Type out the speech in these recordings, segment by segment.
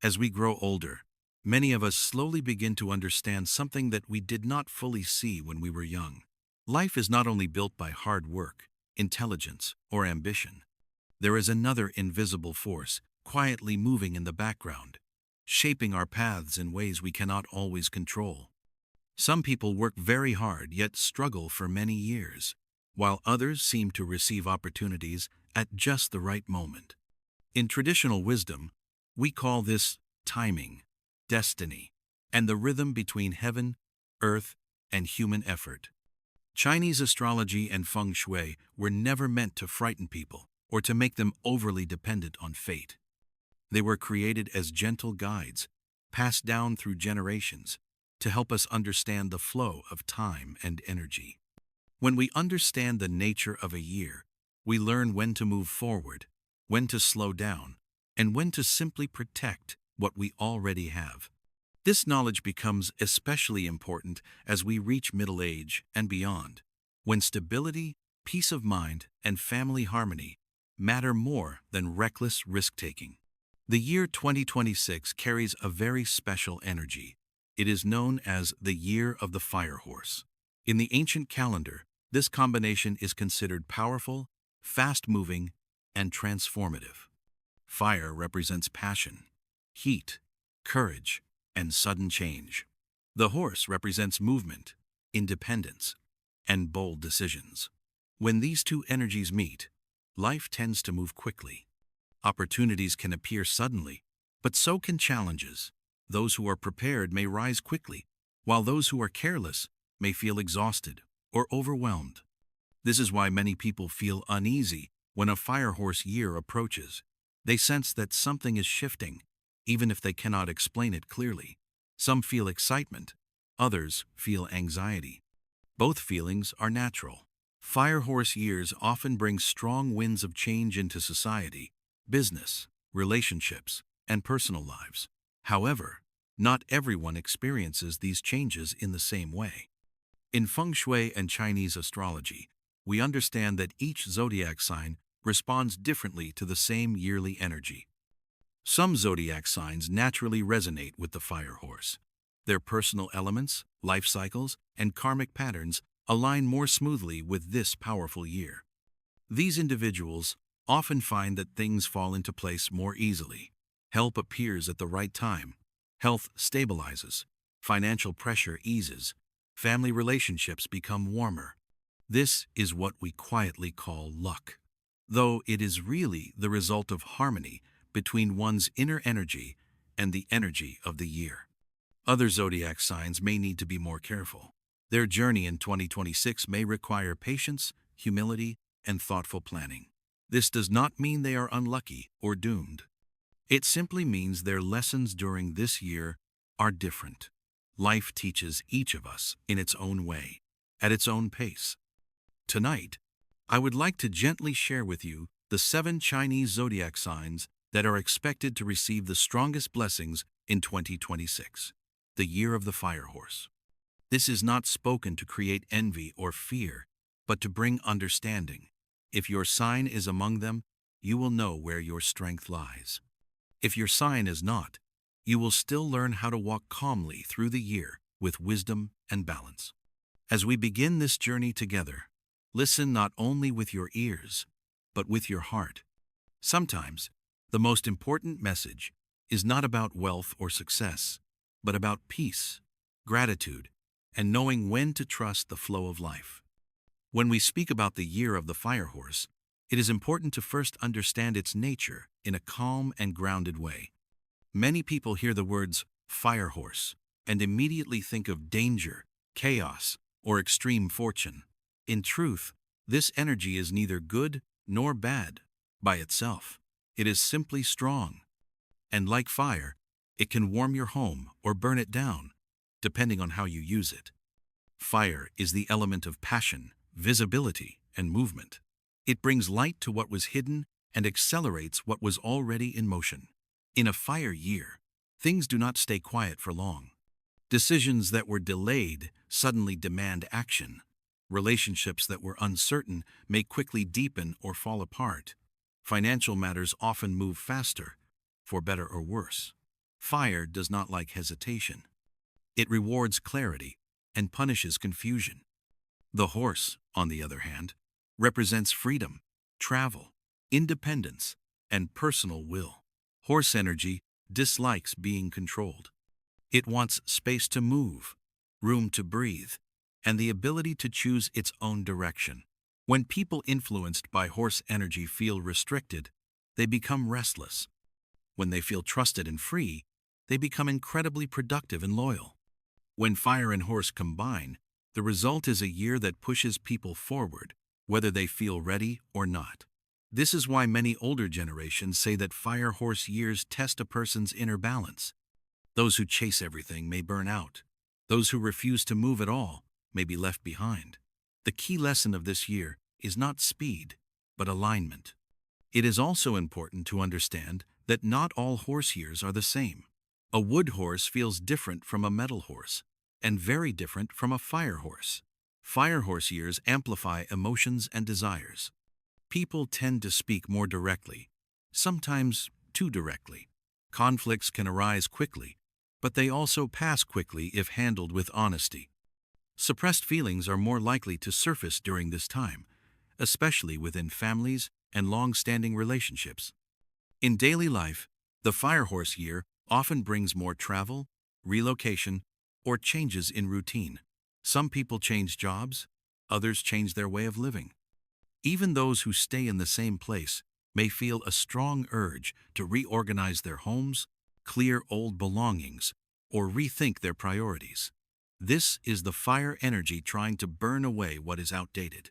As we grow older, many of us slowly begin to understand something that we did not fully see when we were young. Life is not only built by hard work, intelligence, or ambition. There is another invisible force quietly moving in the background, shaping our paths in ways we cannot always control. Some people work very hard yet struggle for many years, while others seem to receive opportunities at just the right moment. In traditional wisdom, we call this timing, destiny, and the rhythm between heaven, earth, and human effort. Chinese astrology and Feng Shui were never meant to frighten people or to make them overly dependent on fate. They were created as gentle guides, passed down through generations, to help us understand the flow of time and energy. When we understand the nature of a year, we learn when to move forward, when to slow down, and when to simply protect what we already have. This knowledge becomes especially important as we reach middle age and beyond, when stability, peace of mind, and family harmony matter more than reckless risk-taking. The year 2026 carries a very special energy. It is known as the Year of the Fire Horse. In the ancient calendar, this combination is considered powerful, fast-moving, and transformative. Fire represents passion, heat, courage, and sudden change. The horse represents movement, independence, and bold decisions. When these two energies meet, life tends to move quickly. Opportunities can appear suddenly, but so can challenges. Those who are prepared may rise quickly, while those who are careless may feel exhausted or overwhelmed. This is why many people feel uneasy when a fire horse year approaches. They sense that something is shifting, even if they cannot explain it clearly. Some feel excitement, others feel anxiety. Both feelings are natural. Fire horse years often bring strong winds of change into society, business, relationships, and personal lives. However, not everyone experiences these changes in the same way. In Feng Shui and Chinese astrology, we understand that each zodiac sign responds differently to the same yearly energy. Some zodiac signs naturally resonate with the fire horse. Their personal elements, life cycles, and karmic patterns align more smoothly with this powerful year. These individuals often find that things fall into place more easily. Help appears at the right time. Health stabilizes. Financial pressure eases. Family relationships become warmer. This is what we quietly call luck, though it is really the result of harmony between one's inner energy and the energy of the year. Other zodiac signs may need to be more careful. Their journey in 2026 may require patience, humility, and thoughtful planning. This does not mean they are unlucky or doomed. It simply means their lessons during this year are different. Life teaches each of us in its own way, at its own pace. Tonight, I would like to gently share with you the 7 Chinese zodiac signs that are expected to receive the strongest blessings in 2026, the Year of the Fire Horse. This is not spoken to create envy or fear, but to bring understanding. If your sign is among them, you will know where your strength lies. If your sign is not, you will still learn how to walk calmly through the year with wisdom and balance. As we begin this journey together, listen not only with your ears, but with your heart. Sometimes, the most important message is not about wealth or success, but about peace, gratitude, and knowing when to trust the flow of life. When we speak about the Year of the Fire Horse, it is important to first understand its nature in a calm and grounded way. Many people hear the words fire horse and immediately think of danger, chaos, or extreme fortune. In truth, this energy is neither good nor bad by itself. It is simply strong. And like fire, it can warm your home or burn it down, depending on how you use it. Fire is the element of passion, visibility, and movement. It brings light to what was hidden and accelerates what was already in motion. In a fire year, things do not stay quiet for long. Decisions that were delayed suddenly demand action. Relationships that were uncertain may quickly deepen or fall apart. Financial matters often move faster, for better or worse. Fire does not like hesitation. It rewards clarity and punishes confusion. The horse, on the other hand, represents freedom, travel, independence, and personal will. Horse energy dislikes being controlled. It wants space to move, room to breathe, and the ability to choose its own direction. When people influenced by horse energy feel restricted, they become restless. When they feel trusted and free, they become incredibly productive and loyal. When fire and horse combine, the result is a year that pushes people forward, whether they feel ready or not. This is why many older generations say that fire-horse years test a person's inner balance. Those who chase everything may burn out. Those who refuse to move at all may be left behind. The key lesson of this year is not speed, but alignment. It is also important to understand that not all horse years are the same. A wood horse feels different from a metal horse, and very different from a fire horse. Fire horse years amplify emotions and desires. People tend to speak more directly, sometimes too directly. Conflicts can arise quickly, but they also pass quickly if handled with honesty. Suppressed feelings are more likely to surface during this time, especially within families and long-standing relationships. In daily life, the fire horse year often brings more travel, relocation, or changes in routine. Some people change jobs, others change their way of living. Even those who stay in the same place may feel a strong urge to reorganize their homes, clear old belongings, or rethink their priorities. This is the fire energy trying to burn away what is outdated.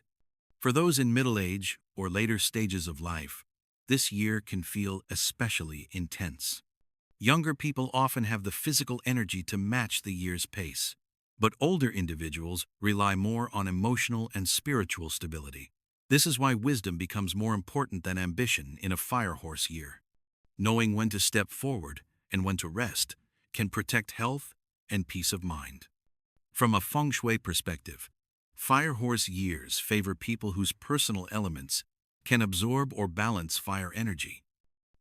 For those in middle age or later stages of life, this year can feel especially intense. Younger people often have the physical energy to match the year's pace, but older individuals rely more on emotional and spiritual stability. This is why wisdom becomes more important than ambition in a fire horse year. Knowing when to step forward and when to rest can protect health and peace of mind. From a Feng Shui perspective, fire horse years favor people whose personal elements can absorb or balance fire energy.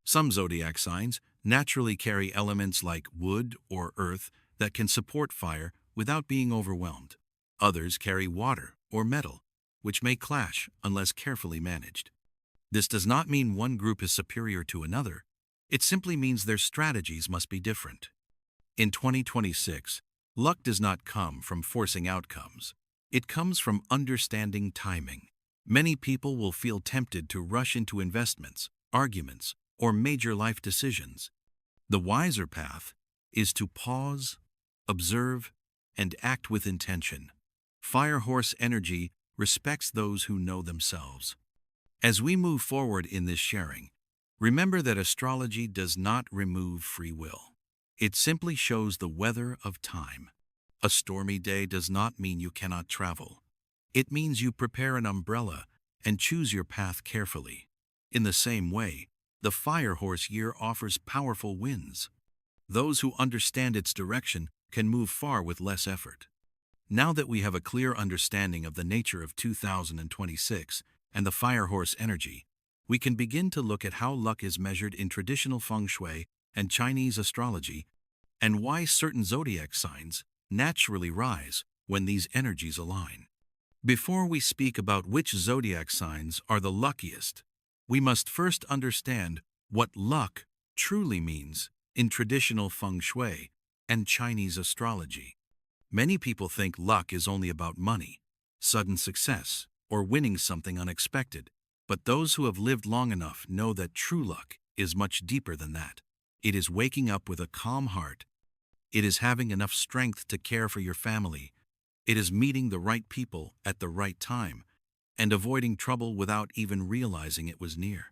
Some zodiac signs naturally carry elements like wood or earth that can support fire without being overwhelmed. Others carry water or metal, which may clash unless carefully managed. This does not mean one group is superior to another. It simply means their strategies must be different. In 2026, luck does not come from forcing outcomes. It comes from understanding timing. Many people will feel tempted to rush into investments, arguments, or major life decisions. The wiser path is to pause, observe, and act with intention. Fire horse energy respects those who know themselves. As we move forward in this sharing, remember that astrology does not remove free will. It simply shows the weather of time. A stormy day does not mean you cannot travel. It means you prepare an umbrella and choose your path carefully. In the same way, the fire horse year offers powerful winds. Those who understand its direction can move far with less effort. Now that we have a clear understanding of the nature of 2026 and the fire horse energy, we can begin to look at how luck is measured in traditional Feng Shui and Chinese astrology, and why certain zodiac signs naturally rise when these energies align. Before we speak about which zodiac signs are the luckiest, we must first understand what luck truly means in traditional Feng Shui and Chinese astrology. Many people think luck is only about money, sudden success, or winning something unexpected, but those who have lived long enough know that true luck is much deeper than that. It is waking up with a calm heart. It is having enough strength to care for your family. It is meeting the right people at the right time and avoiding trouble without even realizing it was near.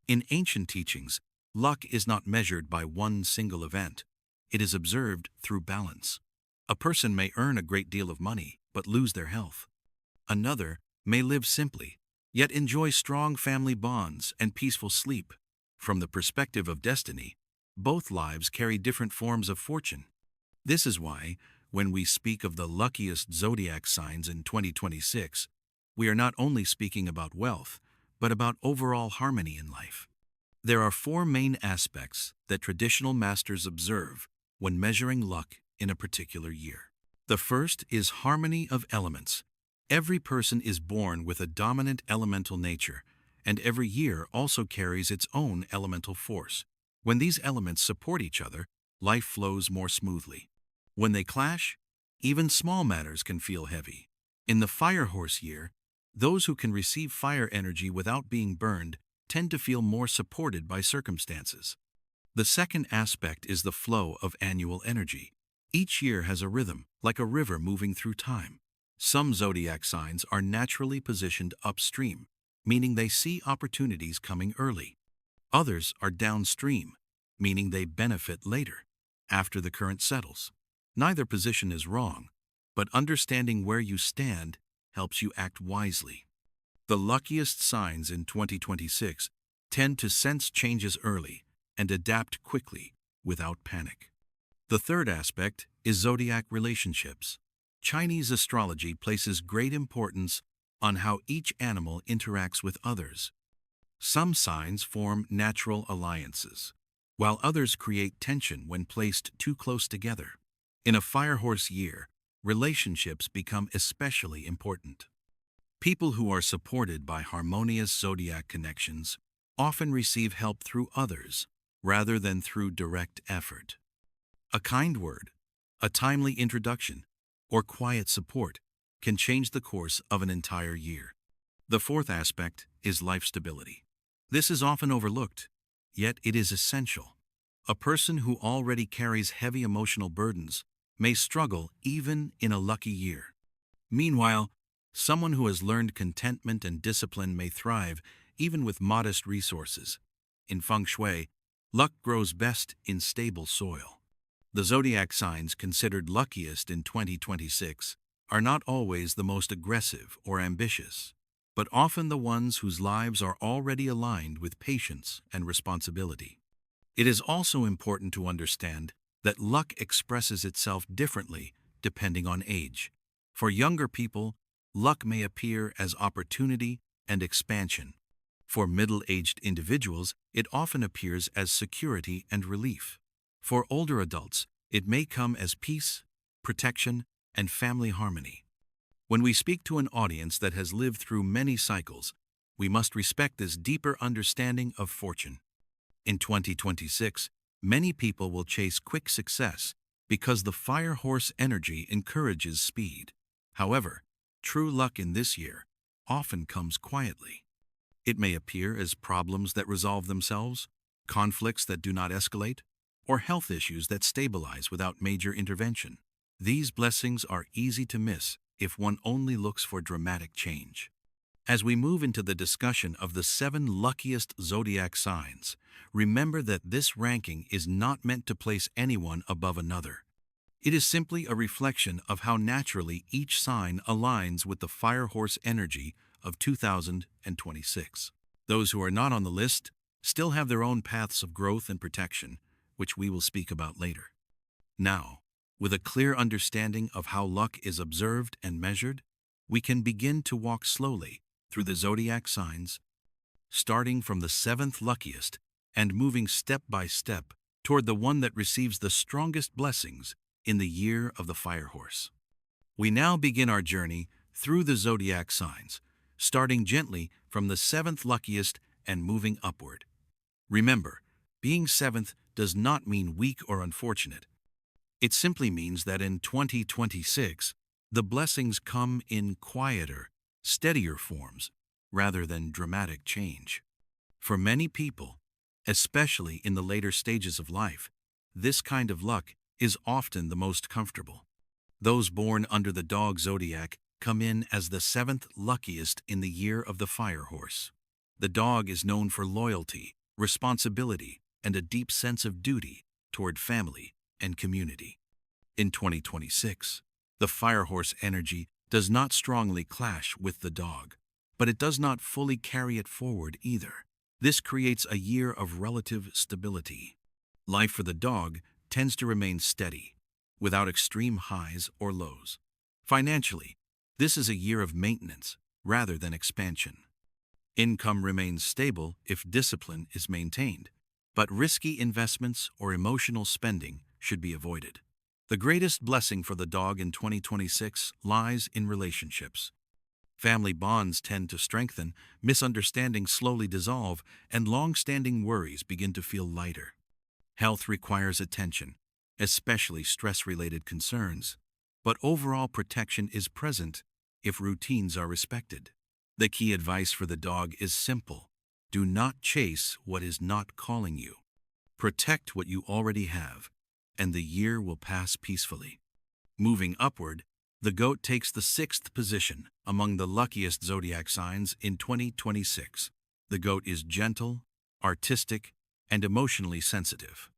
In ancient teachings, luck is not measured by one single event. It is observed through balance. A person may earn a great deal of money but lose their health. Another may live simply, yet enjoy strong family bonds and peaceful sleep. From the perspective of destiny, both lives carry different forms of fortune. This is why, when we speak of the luckiest zodiac signs in 2026, we are not only speaking about wealth, but about overall harmony in life. There are four main aspects that traditional masters observe when measuring luck in a particular year. The first is harmony of elements. Every person is born with a dominant elemental nature, and every year also carries its own elemental force. When these elements support each other, life flows more smoothly. When they clash, even small matters can feel heavy. In the Fire Horse year, those who can receive fire energy without being burned tend to feel more supported by circumstances. The second aspect is the flow of annual energy. Each year has a rhythm, like a river moving through time. Some zodiac signs are naturally positioned upstream, meaning they see opportunities coming early. Others are downstream, meaning they benefit later, after the current settles. Neither position is wrong, but understanding where you stand helps you act wisely. The luckiest signs in 2026 tend to sense changes early and adapt quickly without panic. The third aspect is zodiac relationships. Chinese astrology places great importance on how each animal interacts with others. Some signs form natural alliances, while others create tension when placed too close together. In a Fire Horse year, relationships become especially important. People who are supported by harmonious zodiac connections often receive help through others rather than through direct effort. A kind word, a timely introduction, or quiet support can change the course of an entire year. The fourth aspect is life stability. This is often overlooked, yet it is essential. A person who already carries heavy emotional burdens may struggle even in a lucky year. Meanwhile, someone who has learned contentment and discipline may thrive even with modest resources. In Feng Shui, luck grows best in stable soil. The zodiac signs considered luckiest in 2026 are not always the most aggressive or ambitious, but often the ones whose lives are already aligned with patience and responsibility. It is also important to understand that luck expresses itself differently depending on age. For younger people, luck may appear as opportunity and expansion. For middle-aged individuals, it often appears as security and relief. For older adults, it may come as peace, protection, and family harmony. When we speak to an audience that has lived through many cycles, we must respect this deeper understanding of fortune. In 2026, many people will chase quick success because the Fire Horse energy encourages speed. However, true luck in this year often comes quietly. It may appear as problems that resolve themselves, conflicts that do not escalate, or health issues that stabilize without major intervention. These blessings are easy to miss if one only looks for dramatic change. As we move into the discussion of the 7 luckiest zodiac signs, remember that this ranking is not meant to place anyone above another. It is simply a reflection of how naturally each sign aligns with the Fire Horse energy of 2026. Those who are not on the list still have their own paths of growth and protection, which we will speak about later. Now, with a clear understanding of how luck is observed and measured, we can begin to walk slowly through the zodiac signs, starting from the 7th luckiest and moving step by step toward the one that receives the strongest blessings in the year of the Fire Horse. We now begin our journey through the zodiac signs, starting gently from the 7th luckiest and moving upward. Remember, being 7th does not mean weak or unfortunate. It simply means that in 2026, the blessings come in quieter, steadier forms rather than dramatic change. For many people, especially in the later stages of life, this kind of luck is often the most comfortable. Those born under the dog zodiac come in as the 7th luckiest in the year of the Fire Horse. The dog is known for loyalty, responsibility, and a deep sense of duty toward family and community. In 2026, the Fire Horse energy does not strongly clash with the dog, but it does not fully carry it forward either. This creates a year of relative stability. Life for the dog tends to remain steady, without extreme highs or lows. Financially, this is a year of maintenance rather than expansion. Income remains stable if discipline is maintained, but risky investments or emotional spending should be avoided. The greatest blessing for the dog in 2026 lies in relationships. Family bonds tend to strengthen, misunderstandings slowly dissolve, and long-standing worries begin to feel lighter. Health requires attention, especially stress-related concerns, but overall protection is present if routines are respected. The key advice for the dog is simple. Do not chase what is not calling you. Protect what you already have, and the year will pass peacefully. Moving upward, the goat takes the sixth position among the luckiest zodiac signs in 2026. The goat is gentle, artistic, and emotionally sensitive.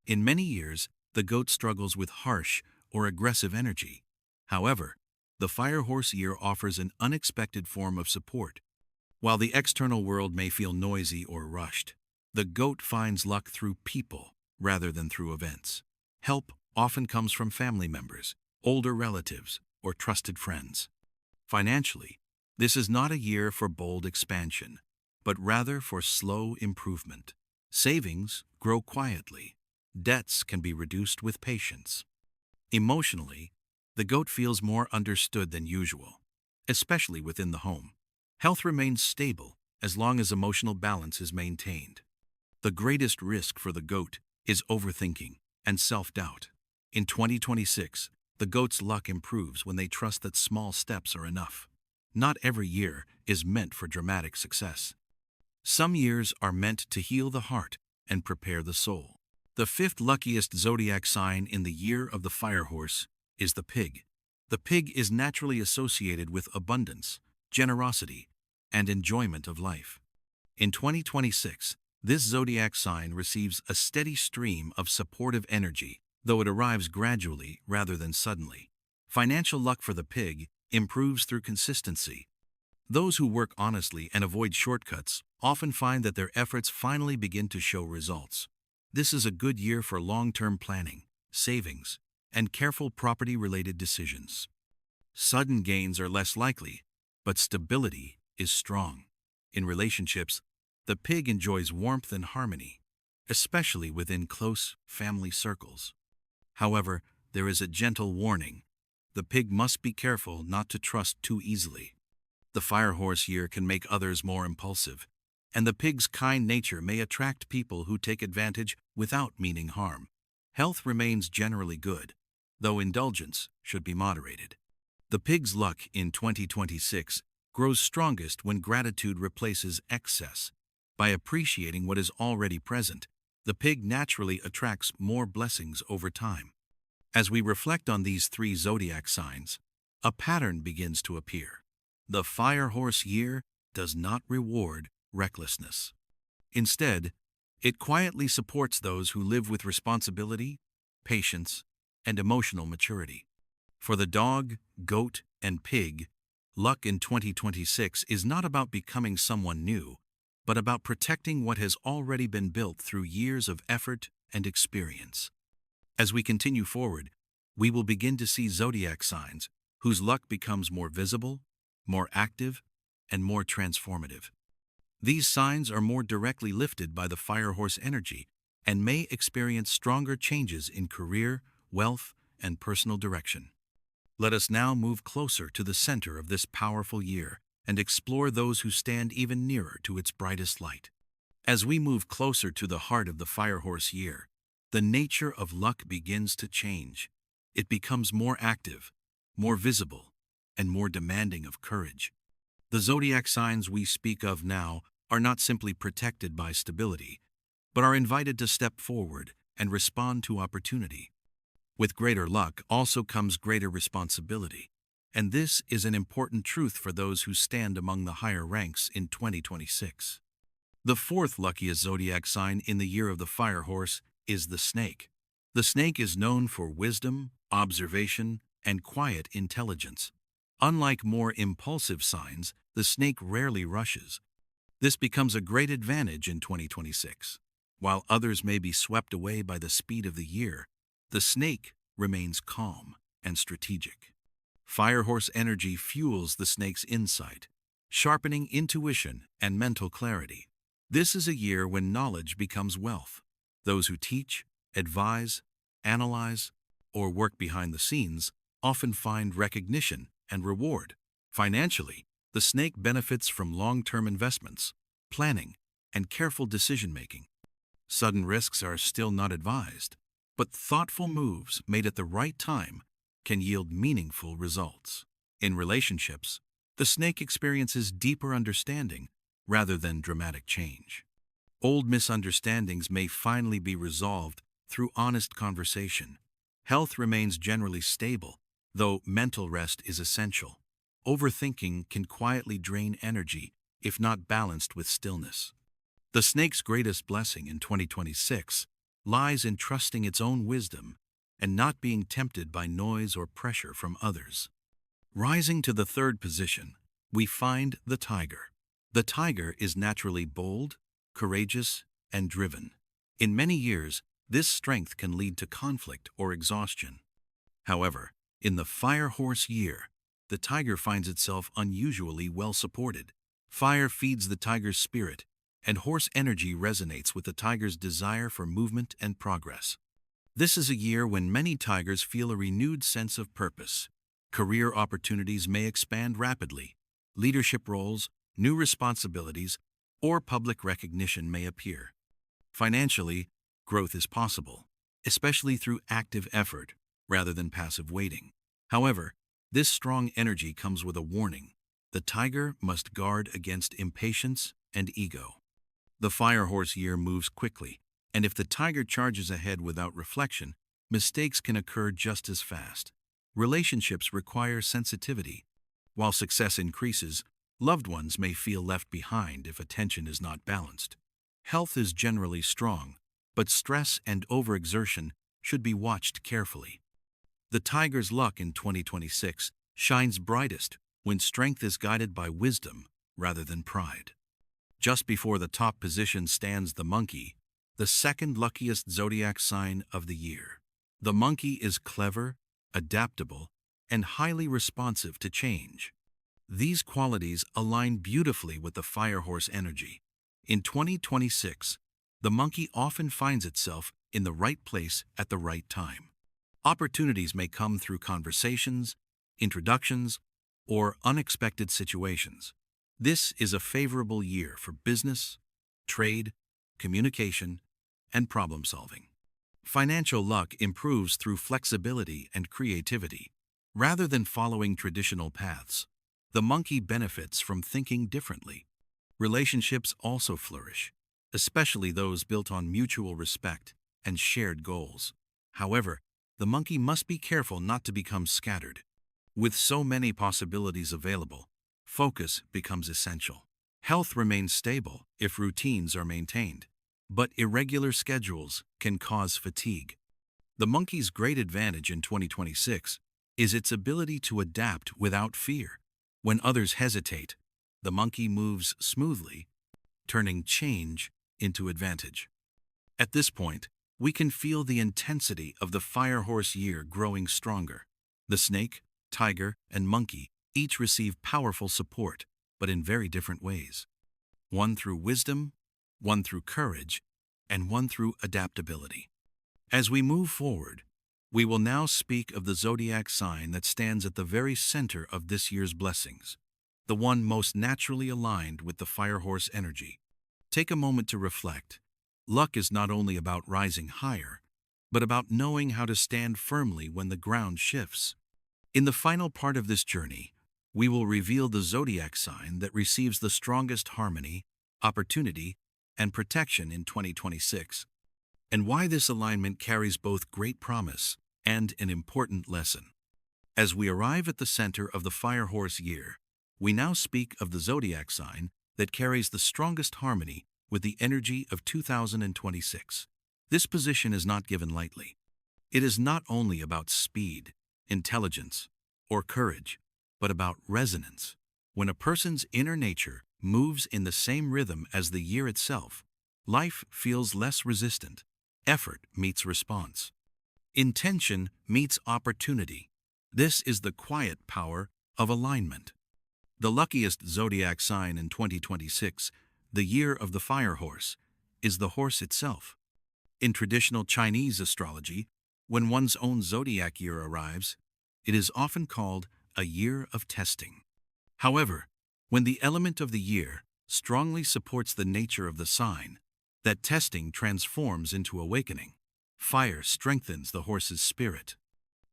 In many years, the goat struggles with harsh or aggressive energy. However, the fire horse year offers an unexpected form of support. While the external world may feel noisy or rushed, the goat finds luck through people rather than through events. Help often comes from family members, older relatives, or trusted friends. Financially, this is not a year for bold expansion, but rather for slow improvement. Savings grow quietly. Debts can be reduced with patience. Emotionally, the goat feels more understood than usual, especially within the home. Health remains stable as long as emotional balance is maintained. The greatest risk for the goat is overthinking and self-doubt. In 2026, the goat's luck improves when they trust that small steps are enough. Not every year is meant for dramatic success. Some years are meant to heal the heart and prepare the soul. The fifth luckiest zodiac sign in the year of the fire horse is the pig. The pig is naturally associated with abundance, generosity, and enjoyment of life. In 2026, this zodiac sign receives a steady stream of supportive energy, though it arrives gradually rather than suddenly. Financial luck for the pig improves through consistency. Those who work honestly and avoid shortcuts often find that their efforts finally begin to show results. This is a good year for long-term planning, savings, and careful property-related decisions. Sudden gains are less likely, but stability is strong. In relationships, the pig enjoys warmth and harmony, especially within close family circles. However, there is a gentle warning. The pig must be careful not to trust too easily. The fire horse year can make others more impulsive, and the pig's kind nature may attract people who take advantage without meaning harm. Health remains generally good, though indulgence should be moderated. The pig's luck in 2026 grows strongest when gratitude replaces excess. By appreciating what is already present, the pig naturally attracts more blessings over time. As we reflect on these three zodiac signs, a pattern begins to appear. The fire horse year does not reward recklessness. Instead, it quietly supports those who live with responsibility, patience, and emotional maturity. For the dog, goat, and pig, luck in 2026 is not about becoming someone new, but about protecting what has already been built through years of effort and experience. As we continue forward, we will begin to see zodiac signs whose luck becomes more visible, more active, and more transformative. These signs are more directly lifted by the fire horse energy and may experience stronger changes in career, wealth, and personal direction. Let us now move closer to the center of this powerful year and explore those who stand even nearer to its brightest light. As we move closer to the heart of the fire horse year, the nature of luck begins to change. It becomes more active, more visible, and more demanding of courage. The zodiac signs we speak of now are not simply protected by stability, but are invited to step forward and respond to opportunity. With greater luck also comes greater responsibility, and this is an important truth for those who stand among the higher ranks in 2026. The fourth luckiest zodiac sign in the year of the fire horse is the snake. The snake is known for wisdom, observation, and quiet intelligence. Unlike more impulsive signs, the snake rarely rushes. This becomes a great advantage in 2026. While others may be swept away by the speed of the year, the snake remains calm and strategic. Firehorse energy fuels the snake's insight, sharpening intuition and mental clarity. This is a year when knowledge becomes wealth. Those who teach, advise, analyze, or work behind the scenes often find recognition and reward. Financially, the snake benefits from long-term investments, planning, and careful decision-making. Sudden risks are still not advised, but thoughtful moves made at the right time can yield meaningful results. In relationships, the snake experiences deeper understanding rather than dramatic change. Old misunderstandings may finally be resolved through honest conversation. Health remains generally stable, though mental rest is essential. Overthinking can quietly drain energy if not balanced with stillness. The snake's greatest blessing in 2026 lies in trusting its own wisdom and not being tempted by noise or pressure from others. Rising to the third position, we find the tiger. The tiger is naturally bold, courageous, and driven. In many years, this strength can lead to conflict or exhaustion. However, in the fire horse year, the tiger finds itself unusually well supported. Fire feeds the tiger's spirit, and horse energy resonates with the tiger's desire for movement and progress. This is a year when many tigers feel a renewed sense of purpose. Career opportunities may expand rapidly. Leadership roles, new responsibilities, or public recognition may appear. Financially, growth is possible, especially through active effort rather than passive waiting. However, this strong energy comes with a warning. The tiger must guard against impatience and ego. The fire horse year moves quickly, and if the tiger charges ahead without reflection, mistakes can occur just as fast. Relationships require sensitivity. While success increases, loved ones may feel left behind if attention is not balanced. Health is generally strong, but stress and overexertion should be watched carefully. The tiger's luck in 2026 shines brightest when strength is guided by wisdom rather than pride. Just before the top position stands the monkey, the second luckiest zodiac sign of the year. The monkey is clever, adaptable, and highly responsive to change. These qualities align beautifully with the fire horse energy. In 2026, the monkey often finds itself in the right place at the right time. Opportunities may come through conversations, introductions, or unexpected situations. This is a favorable year for business, trade, communication, and problem solving. Financial luck improves through flexibility and creativity. Rather than following traditional paths, the monkey benefits from thinking differently. Relationships also flourish, especially those built on mutual respect and shared goals. However, the monkey must be careful not to become scattered. With so many possibilities available, focus becomes essential. Health remains stable if routines are maintained, but irregular schedules can cause fatigue. The monkey's great advantage in 2026 is its ability to adapt without fear. When others hesitate, the monkey moves smoothly, turning change into advantage. At this point, we can feel the intensity of the fire horse year growing stronger. The snake, tiger, and monkey each receive powerful support, but in very different ways. One through wisdom, one through courage, and one through adaptability. As we move forward, we will now speak of the zodiac sign that stands at the very center of this year's blessings, the one most naturally aligned with the fire horse energy. Take a moment to reflect. Luck is not only about rising higher, but about knowing how to stand firmly when the ground shifts. In the final part of this journey, we will reveal the zodiac sign that receives the strongest harmony, opportunity, and protection in 2026, and why this alignment carries both great promise and an important lesson. As we arrive at the center of the fire horse year, we now speak of the zodiac sign that carries the strongest harmony with the energy of 2026. This position is not given lightly. It is not only about speed, intelligence, or courage, but about resonance. When a person's inner nature moves in the same rhythm as the year itself, life feels less resistant. Effort meets response. Intention meets opportunity. This is the quiet power of alignment. The luckiest zodiac sign in 2026, the year of the fire horse, is the horse itself. In traditional Chinese astrology, when one's own zodiac year arrives, it is often called a year of testing. However, when the element of the year strongly supports the nature of the sign, that testing transforms into awakening. Fire strengthens the horse's spirit.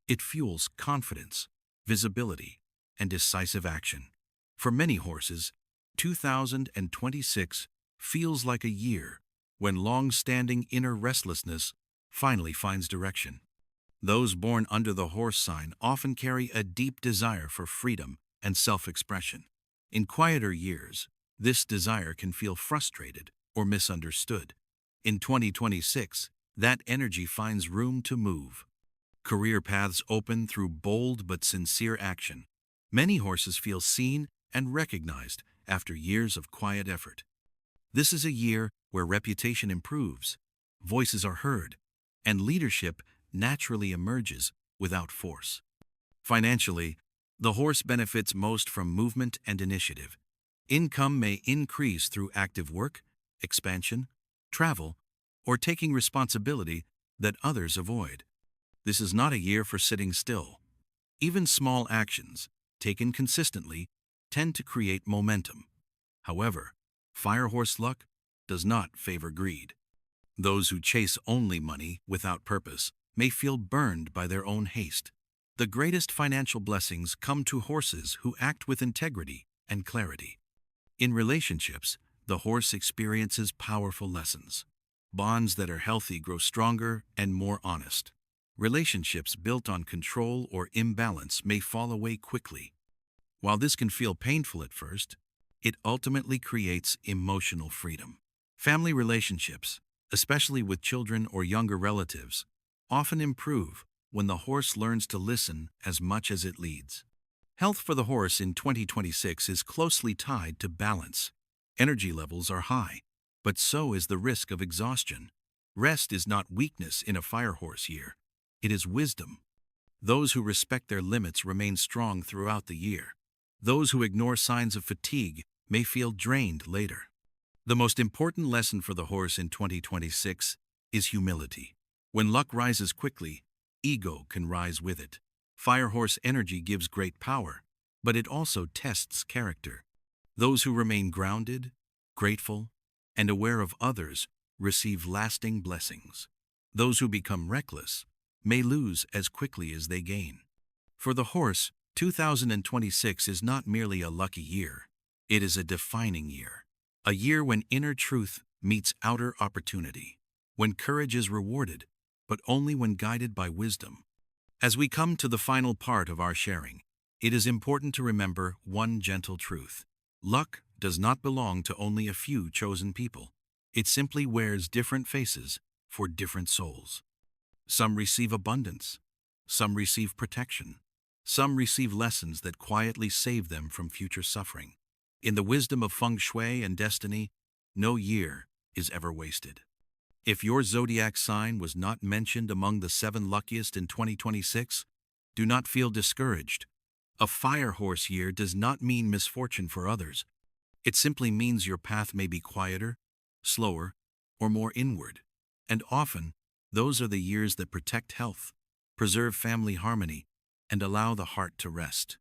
It fuels confidence, visibility, and decisive action. For many horses, 2026 feels like a year when long-standing inner restlessness finally finds direction. Those born under the horse sign often carry a deep desire for freedom and self-expression. In quieter years, this desire can feel frustrated or misunderstood. In 2026, that energy finds room to move. Career paths open through bold but sincere action. Many horses feel seen and recognized after years of quiet effort. This is a year where reputation improves, voices are heard, and leadership naturally emerges without force. Financially, the horse benefits most from movement and initiative. Income may increase through active work, expansion, travel, or taking responsibility that others avoid. This is not a year for sitting still. Even small actions, taken consistently, tend to create momentum. However, fire horse luck does not favor greed. Those who chase only money without purpose may feel burned by their own haste. The greatest financial blessings come to horses who act with integrity and clarity. In relationships, the horse experiences powerful lessons. Bonds that are healthy grow stronger and more honest. Relationships built on control or imbalance may fall away quickly. While this can feel painful at first, it ultimately creates emotional freedom. Family relationships, especially with children or younger relatives, often improve when the horse learns to listen as much as it leads. Health for the horse in 2026 is closely tied to balance. Energy levels are high, but so is the risk of exhaustion. Rest is not weakness in a fire horse year. It is wisdom. Those who respect their limits remain strong throughout the year. Those who ignore signs of fatigue may feel drained later. The most important lesson for the horse in 2026 is humility. When luck rises quickly, ego can rise with it. Fire horse energy gives great power, but it also tests character. Those who remain grounded, grateful, and aware of others receive lasting blessings. Those who become reckless may lose as quickly as they gain. For the horse, 2026 is not merely a lucky year. It is a defining year. A year when inner truth meets outer opportunity. When courage is rewarded, but only when guided by wisdom. As we come to the final part of our sharing, it is important to remember one gentle truth. Luck does not belong to only a few chosen people. It simply wears different faces for different souls. Some receive abundance. Some receive protection. Some receive lessons that quietly save them from future suffering. In the wisdom of Feng Shui and destiny, no year is ever wasted. If your zodiac sign was not mentioned among the 7 luckiest in 2026, do not feel discouraged. A fire horse year does not mean misfortune for others. It simply means your path may be quieter, slower, or more inward. And often, those are the years that protect health, preserve family harmony, and allow the heart to rest.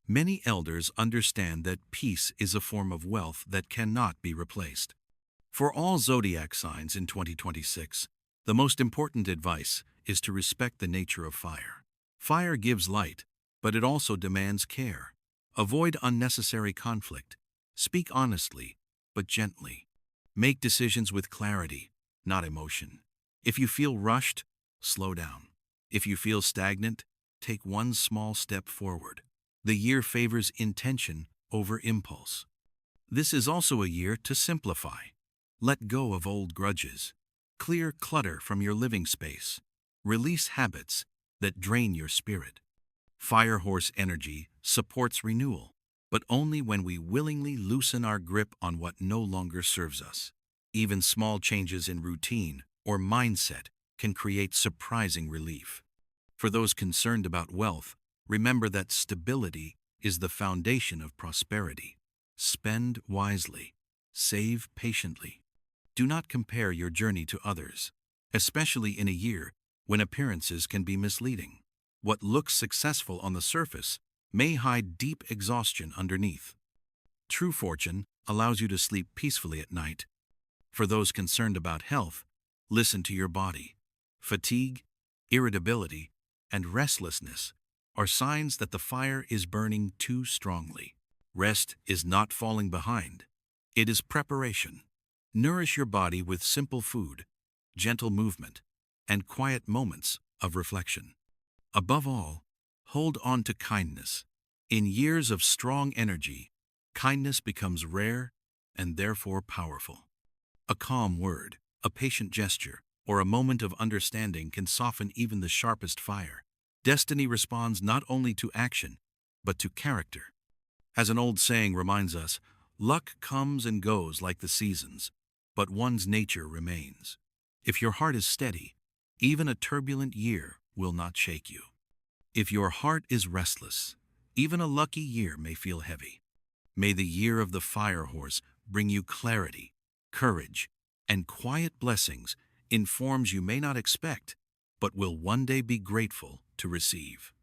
Many elders understand that peace is a form of wealth that cannot be replaced. For all zodiac signs in 2026, the most important advice is to respect the nature of fire. Fire gives light, but it also demands care. Avoid unnecessary conflict. Speak honestly, but gently. Make decisions with clarity, not emotion. If you feel rushed, slow down. If you feel stagnant, take one small step forward. The year favors intention over impulse. This is also a year to simplify. Let go of old grudges. Clear clutter from your living space. Release habits that drain your spirit. Fire horse energy supports renewal, but only when we willingly loosen our grip on what no longer serves us. Even small changes in routine or mindset can create surprising relief. For those concerned about wealth, remember that stability is the foundation of prosperity. Spend wisely. Save patiently. Do not compare your journey to others, especially in a year when appearances can be misleading. What looks successful on the surface may hide deep exhaustion underneath. True fortune allows you to sleep peacefully at night. For those concerned about health, listen to your body. Fatigue, irritability, and restlessness are signs that the fire is burning too strongly. Rest is not falling behind. It is preparation. Nourish your body with simple food, gentle movement, and quiet moments of reflection. Above all, hold on to kindness. In years of strong energy, kindness becomes rare and therefore powerful. A calm word, a patient gesture, or a moment of understanding can soften even the sharpest fire. Destiny responds not only to action, but to character. As an old saying reminds us, luck comes and goes like the seasons, but one's nature remains. If your heart is steady, even a turbulent year will not shake you. If your heart is restless, even a lucky year may feel heavy. May the year of the fire horse bring you clarity, courage, and quiet blessings in forms you may not expect, but will one day be grateful to receive.